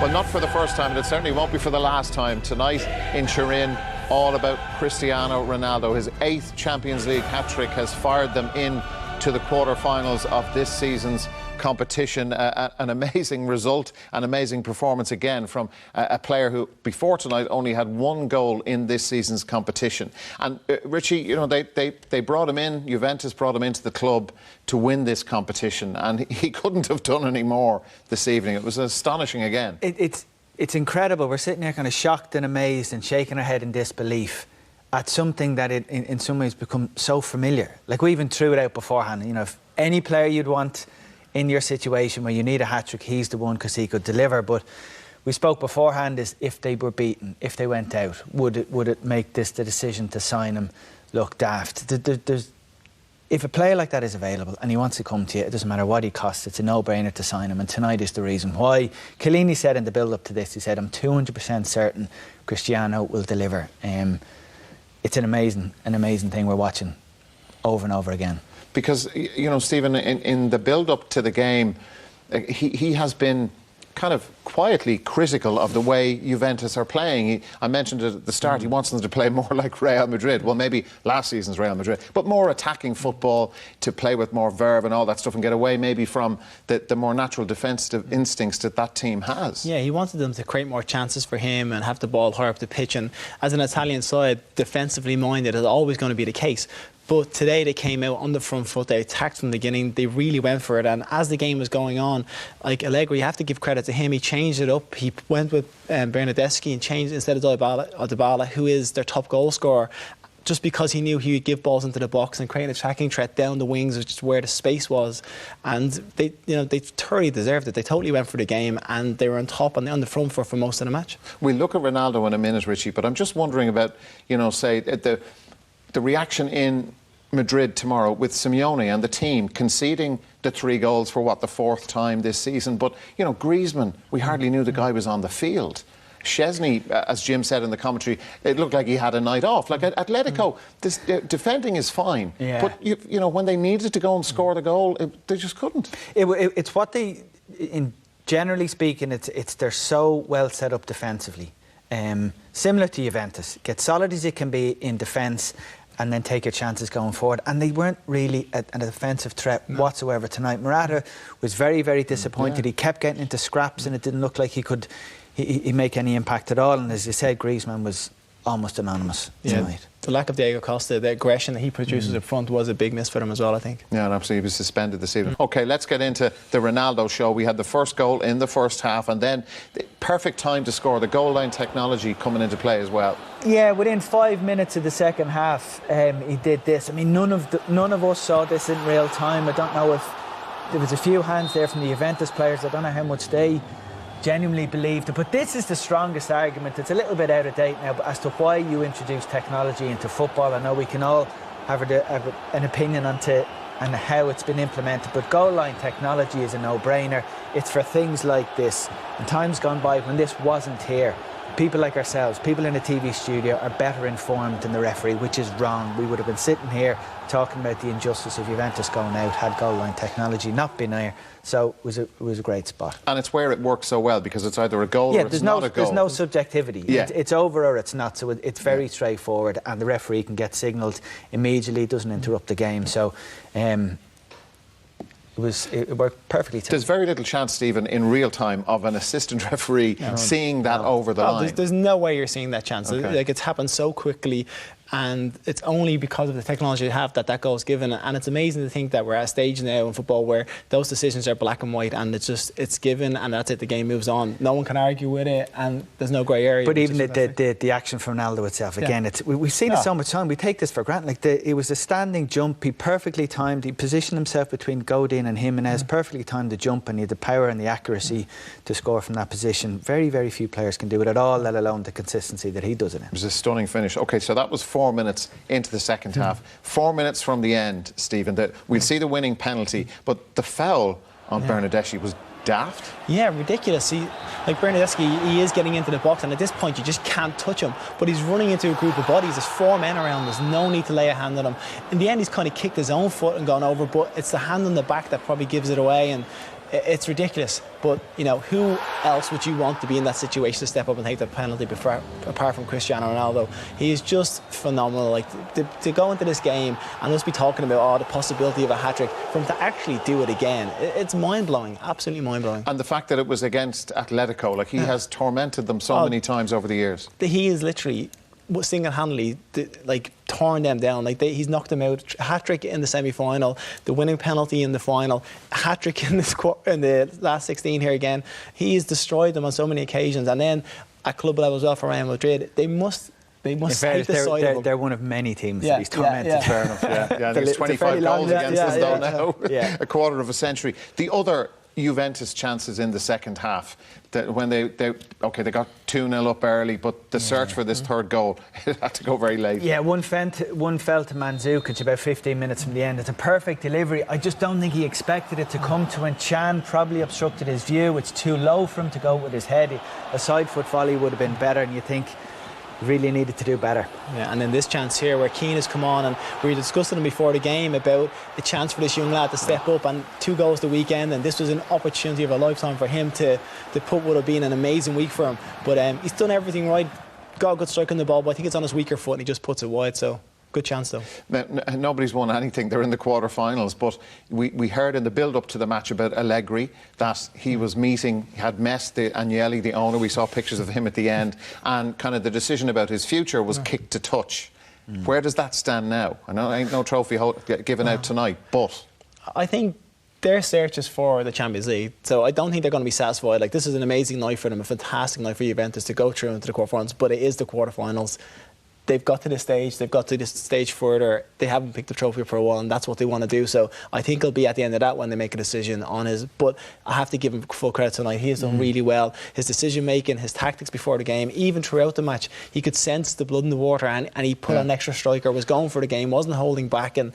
Well, not for the first time, and it certainly won't be for the last time. Tonight in Turin, all about Cristiano Ronaldo. His 8th Champions League hat-trick has fired them in to the quarter-finals of this season's competition. An amazing result, an amazing performance again from a player who before tonight only had 1 goal in this season's competition. And Richie, you know, they brought him in, Juventus brought him into the club to win this competition, and he couldn't have done any more this evening. It was astonishing again. It's incredible. We're sitting here kind of shocked and amazed and shaking our head in disbelief at something that in some ways become so familiar. Like, we even threw it out beforehand. You know, if any player you'd want in your situation where you need a hat-trick, he's the one, because he could deliver. But we spoke beforehand, is if they were beaten, if they went out, would it make the decision to sign him look daft? If a player like that is available and he wants to come to you, it doesn't matter what he costs, it's a no-brainer to sign him, and tonight is the reason why. Chiellini said in the build-up to this, he said, I'm 200% certain Cristiano will deliver. It's an amazing thing we're watching over and over again. Because, you know, Stephen, in the build-up to the game, he has been kind of quietly critical of the way Juventus are playing. I mentioned it at the start, he wants them to play more like Real Madrid. Well, maybe last season's Real Madrid, but more attacking football, to play with more verve and all that stuff, and get away maybe from the more natural defensive instincts that team has. Yeah, he wanted them to create more chances for him and have the ball higher up the pitch. And as an Italian side, defensively minded is always going to be the case. But today they came out on the front foot, they attacked from the beginning, they really went for it. And as the game was going on, like Allegri, you have to give credit to him, he changed it up. He went with Bernardeschi and changed instead of Dybala, who is their top goal scorer, just because he knew he would give balls into the box and create an attacking threat down the wings, which is where the space was. And they thoroughly deserved it. They totally went for the game, and they were on top and on the front foot for most of the match. We'll look at Ronaldo in a minute, Richie, but I'm just wondering about, you know, say, the reaction in Madrid tomorrow with Simeone and the team conceding the 3 goals for, what, the 4th time this season. But, you know, Griezmann, we hardly knew the guy was on the field. Szczesny, as Jim said in the commentary, it looked like he had a night off. Like, at Atletico, this, defending is fine. Yeah. But, you know, when they needed to go and score the goal, they just couldn't. It's what they, generally speaking, they're so well set up defensively. Similar to Juventus. Get solid as you can be in defence, and then take your chances going forward. And they weren't really a defensive threat whatsoever tonight. Morata was very, very disappointed. Yeah. He kept getting into scraps, and it didn't look like he could make any impact at all. And as you said, Griezmann was almost anonymous tonight. The lack of Diego Costa, the aggression that he produces up front, was a big miss for them as well, I think. Yeah, and absolutely, he was suspended this evening. OK, let's get into the Ronaldo show. We had the first goal in the first half, and then the perfect time to score, the goal line technology coming into play as well. Yeah, within 5 minutes of the second half, he did this. I mean, none of us saw this in real time. I don't know if there was a few hands there from the Juventus players. I don't know how much they genuinely believed it, but this is the strongest argument. It's a little bit out of date now, but as to why you introduce technology into football. I know we can all have an opinion on how it's been implemented, but goal line technology is a no-brainer. It's for things like this. In times gone by, when this wasn't here, people like ourselves, people in a TV studio, are better informed than the referee, which is wrong. We would have been sitting here talking about the injustice of Juventus going out had goal line technology not been there. So it was a great spot. And it's where it works so well, because it's either a goal or it's not a goal. There's no subjectivity. Yeah. It's over or it's not, so it's very straightforward, and the referee can get signalled immediately. It doesn't interrupt the game. So it worked perfectly. There's very little chance, Stephen, in real time of an assistant referee seeing that over the line. There's no way you're seeing that chance. Okay. Like, it's happened so quickly, and it's only because of the technology they have that goal is given. And it's amazing to think that we're at a stage now in football where those decisions are black and white, and it's given, and that's it. The game moves on. No one can argue with it, and there's no grey area. But even the action from Ronaldo itself, again, we've seen it so much time. We take this for granted. Like, it was a standing jump. He perfectly timed. He positioned himself between Godin and Jimenez. Perfectly timed the jump, and he had the power and the accuracy to score from that position. Very, very few players can do it at all, let alone the consistency that he does it in. It was a stunning finish. OK, so that was 4 minutes into the second half. 4 minutes from the end, Stephen, we'll see the winning penalty, but the foul on Bernardeschi was daft. Yeah, ridiculous. Like Bernardeschi, he is getting into the box, and at this point you just can't touch him, but he's running into a group of bodies. There's 4 men around. There's no need to lay a hand on him. In the end, he's kind of kicked his own foot and gone over, but it's the hand on the back that probably gives it away. And It's ridiculous. But, who else would you want to be in that situation to step up and take the penalty apart from Cristiano Ronaldo? He is just phenomenal. Like, to go into this game and us be talking about, the possibility of a hat-trick, for him to actually do it again, it's mind-blowing, absolutely mind-blowing. And the fact that it was against Atletico, like, he has tormented them so many times over the years. He is literally single-handedly torn them down. Like, he's knocked them out. Hat-trick in the semi-final, the winning penalty in the final, hat-trick in the last 16 here again. He's destroyed them on so many occasions. And then at club level as well for Real Madrid, they must hate the sight of him. They're one of many teams that he's tormented. Fair enough. Yeah, there's 25 goals against us though now. Yeah. A quarter of a century. The other Juventus chances in the second half, that when they got 2-0 up early, but the search for this third goal, it had to go very late. Yeah, one fell to Mandzukic about 15 minutes from the end. It's a perfect delivery. I just don't think he expected it to come to, and Chan probably obstructed his view. It's too low for him to go with his head. A side foot volley would have been better, and you think really needed to do better. Yeah, and then this chance here where Keane has come on, and we were discussing before the game about the chance for this young lad to step up, and 2 goals the weekend, and this was an opportunity of a lifetime for him to put what would have been an amazing week for him. But he's done everything right, got a good strike on the ball, but I think it's on his weaker foot and he just puts it wide, so good chance though. Nobody's won anything. They're in the quarter-finals, but we heard in the build-up to the match about Allegri that he had messed Agnelli, the owner. We saw pictures of him at the end, and kind of the decision about his future was kicked to touch. Where does that stand now? I know ain't no trophy given out tonight, but I think their search is for the Champions League, so I don't think they're going to be satisfied. Like, this is an amazing night for them, a fantastic night for Juventus to go through into the quarter-finals, but it is the quarter-finals. They've got to this stage, they've got to this stage further. They haven't picked the trophy for a while, and that's what they want to do. So I think it'll be at the end of that when they make a decision on his. But I have to give him full credit tonight. He has done really well. His decision making, his tactics before the game, even throughout the match, he could sense the blood in the water, and he put on an extra striker, was going for the game, wasn't holding back, and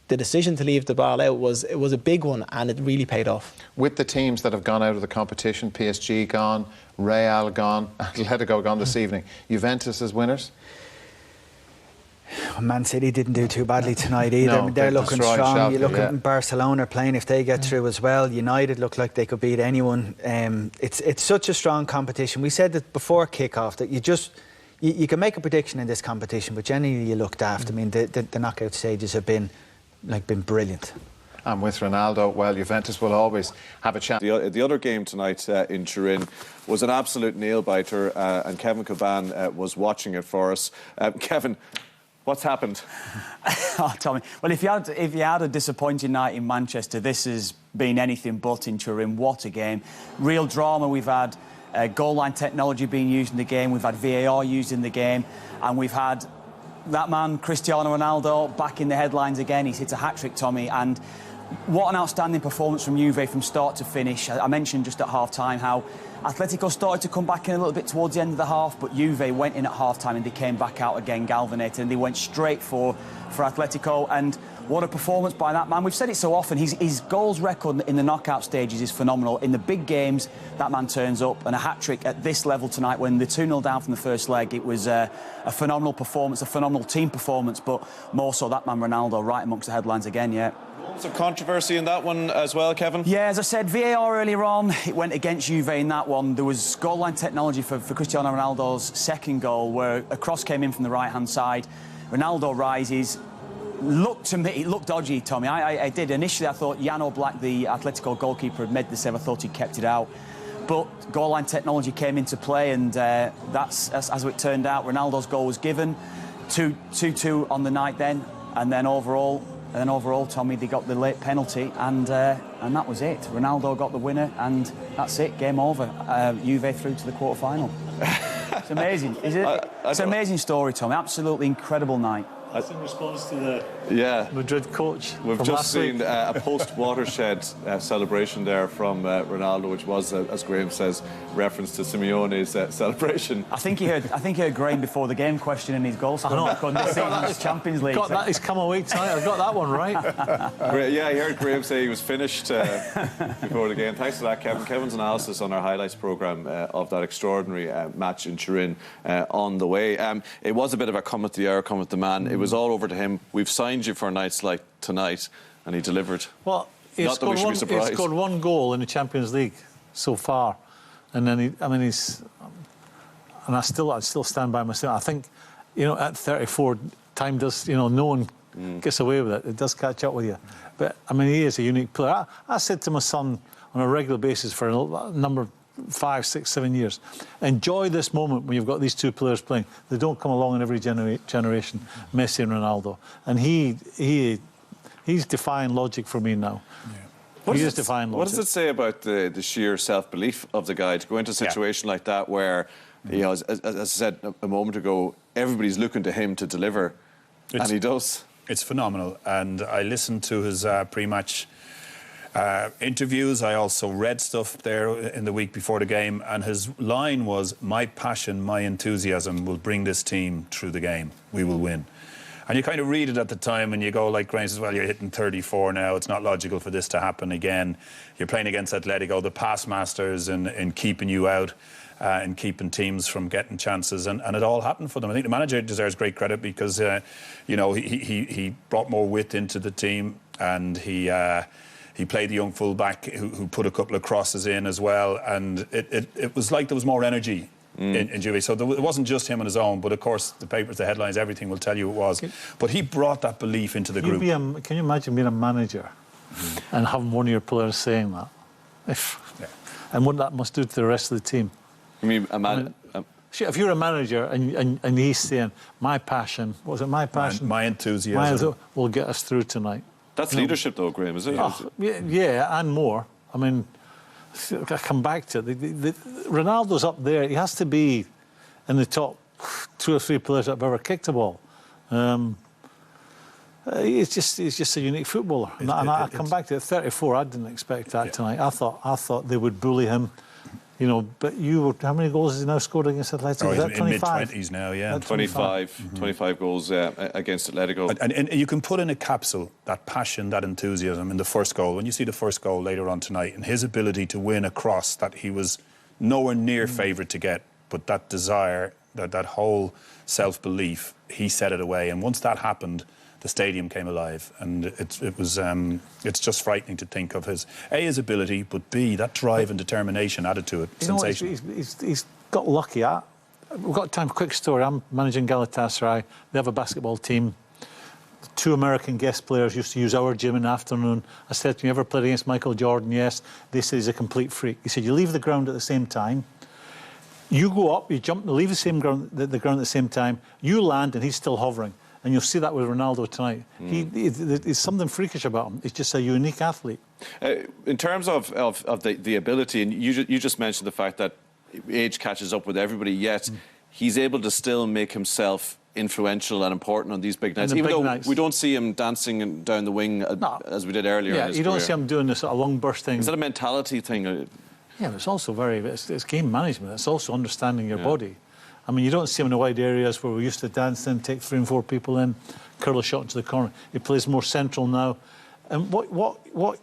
the decision to leave the ball out was a big one, and it really paid off. With the teams that have gone out of the competition, PSG gone, Real gone, Atletico gone this evening, Juventus as winners? Man City didn't do too badly tonight either. No, they're looking strong. Schalke, You look at Barcelona playing, if they get through as well. United look like they could beat anyone. It's such a strong competition. We said that before kick-off, that you can make a prediction in this competition, but generally you look daft. I mean, the knockout stages have been brilliant. And with Ronaldo, well, Juventus will always have a chance. The other game tonight in Turin was an absolute nail-biter, and Kevin Caban was watching it for us. Kevin, what's happened? Tommy, well, if you had a disappointing night in Manchester, this has been anything but in Turin. What a game. Real drama. We've had goal line technology being used in the game. We've had VAR used in the game. And we've had that man, Cristiano Ronaldo, back in the headlines again. He's hit a hat-trick, Tommy, and what an outstanding performance from Juve from start to finish. I mentioned just at half-time how Atletico started to come back in a little bit towards the end of the half, but Juve went in at half-time and they came back out again galvanated, and they went straight for Atletico. And what a performance by that man. We've said it so often, his goals record in the knockout stages is phenomenal. In the big games, that man turns up, and a hat-trick at this level tonight when they're 2-0 down from the first leg, it was a phenomenal performance, a phenomenal team performance, but more so that man Ronaldo right amongst the headlines again, yeah. Some controversy in that one as well, Kevin? Yeah, as I said, VAR earlier on, it went against Juve in that one. There was goal line technology for Cristiano Ronaldo's second goal where a cross came in from the right-hand side. Ronaldo rises. To me, it looked dodgy, Tommy. I did. Initially, I thought Jan Oblak, the Atletico goalkeeper, had made the save. I thought he'd kept it out. But goal line technology came into play, and that's as it turned out. Ronaldo's goal was given. 2-2 on the night then. And then overall, Tommy, they got the late penalty, and that was it. Ronaldo got the winner, and that's it. Game over. Juve through to the quarter-final. It's amazing, is it? It's an amazing story, Tommy. Absolutely incredible night. That's in response to the Madrid coach. We've just seen a post-watershed celebration there from Ronaldo, which was, as Graham says, reference to Simeone's celebration. I think he heard Graham before the game questioning his goal scoring record this season's Champions League. Got that? He's come a week tonight. I've got that one right. Yeah, I heard Graham say he was finished before the game. Thanks for that, Kevin. Kevin's analysis on our highlights programme of that extraordinary match in Turin on the way. It was a bit of a come at the hour, come at the man. It was all over to him. We've signed you for nights like tonight, and he delivered. Well, Not that we should be surprised. He scored one goal in the Champions League so far, and then I still stand by myself. I think, at 34, time does, no one gets away with it. It does catch up with you. But he is a unique player. I said to my son on a regular basis for a number 5, 6, 7 years, enjoy this moment when you've got these two players playing. They don't come along in every generation, Messi and Ronaldo. And he's defying logic for me now. Yeah. He is defying logic. What does it say about the sheer self-belief of the guy to go into a situation like that where, as I said a moment ago, everybody's looking to him to deliver, and he does. It's phenomenal. And I listened to his pre-match interviews. I also read stuff there in the week before the game, and his line was, "My passion, my enthusiasm will bring this team through the game. We will win." And you kind of read it at the time and you go, like Graham says, well, you're hitting 34 now. It's not logical for this to happen again. You're playing against Atletico, the pass masters, in keeping you out and keeping teams from getting chances. And it all happened for them. I think the manager deserves great credit because, he brought more width into the team, and he played the young fullback who put a couple of crosses in as well. And it was like there was more energy in Juve. So it wasn't just him on his own, but of course the papers, the headlines, everything will tell you it was. But he brought that belief into the group. Can you imagine being a manager and having one of your players saying that? And what that must do to the rest of the team? You mean if you're a manager and he's saying, my passion, what was it, my passion? My enthusiasm. Will get us through tonight. That's leadership though, Graham, is it? Yeah, and more. I come back to it. Ronaldo's up there. He has to be in the top 2 or 3 players that have ever kicked a ball. He's just a unique footballer. And I come back to it. 34. I didn't expect that tonight. I thought they would bully him. But how many goals has he now scored against Atletico? Is that 25? In mid-20s now, yeah. 25 goals against Atletico. And you can put in a capsule that passion, that enthusiasm in the first goal. When you see the first goal later on tonight, and his ability to win a cross that he was nowhere near favoured to get, but that desire, that whole self-belief, he set it away. And once that happened, the stadium came alive, and it's just frightening to think of his ability, but B, that drive and determination added to it. Sensational. He's got lucky. We've got time for a quick story. I'm managing Galatasaray. They have a basketball team. 2 American guest players used to use our gym in the afternoon. I said to him, you ever played against Michael Jordan? Yes. They said he's a complete freak. He said, you leave the ground at the same time. You go up, you jump, leave the ground at the same time. You land, and he's still hovering. And you'll see that with Ronaldo tonight. There's something freakish about him. He's just a unique athlete. In terms of the ability, and you just mentioned the fact that age catches up with everybody, yet he's able to still make himself influential and important on these big nights, even though we don't see him dancing down the wing as we did earlier in his you don't career. See him doing this sort of long burst thing. Is that a mentality thing? Yeah, but it's also it's game management. It's also understanding your body. You don't see him in the wide areas where we used to dance in, take 3 and 4 people in, curl a shot into the corner. He plays more central now. And what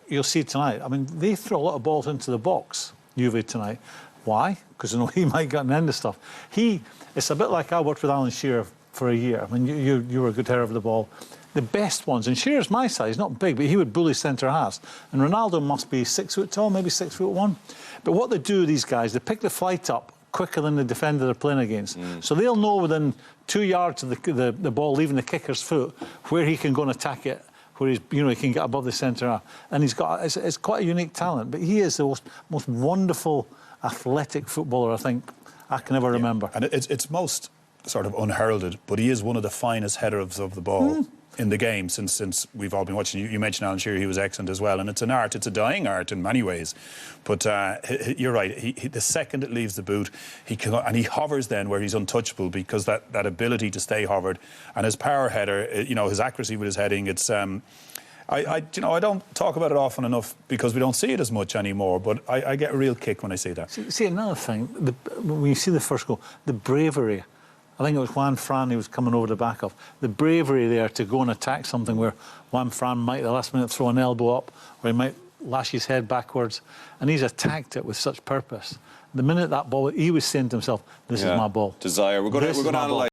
you'll see tonight, they throw a lot of balls into the box, Juve tonight. Why? Because he might get an end of stuff. It's a bit like I worked with Alan Shearer for a year. You were a good header of the ball. The best ones, and Shearer's my size, not big, but he would bully centre halves. And Ronaldo must be 6 foot tall, maybe 6'1". But what they do, these guys, they pick the flight up quicker than the defender they're playing against. So they'll know within 2 yards of the ball leaving the kicker's foot where he can go and attack it, where he can get above the centre half. And it's quite a unique talent, but he is the most wonderful athletic footballer I think I can ever remember. And it's most sort of unheralded, but he is one of the finest headers of the ball in the game since we've all been watching. You mentioned Alan Shearer, he was excellent as well, and it's an art, it's a dying art in many ways. But you're right, the second it leaves the boot, he hovers then where he's untouchable, because that ability to stay hovered, and his power header, his accuracy with his heading, it's I don't talk about it often enough because we don't see it as much anymore, but I get a real kick when I see that. See another thing, when you see the first goal, the bravery. I think it was Juan Fran he was coming over the back of. The bravery there to go and attack something where Juan Fran might at the last minute throw an elbow up, or he might lash his head backwards, and he's attacked it with such purpose. The minute that ball, he was saying to himself, this is my ball. Desire. We're going to analyse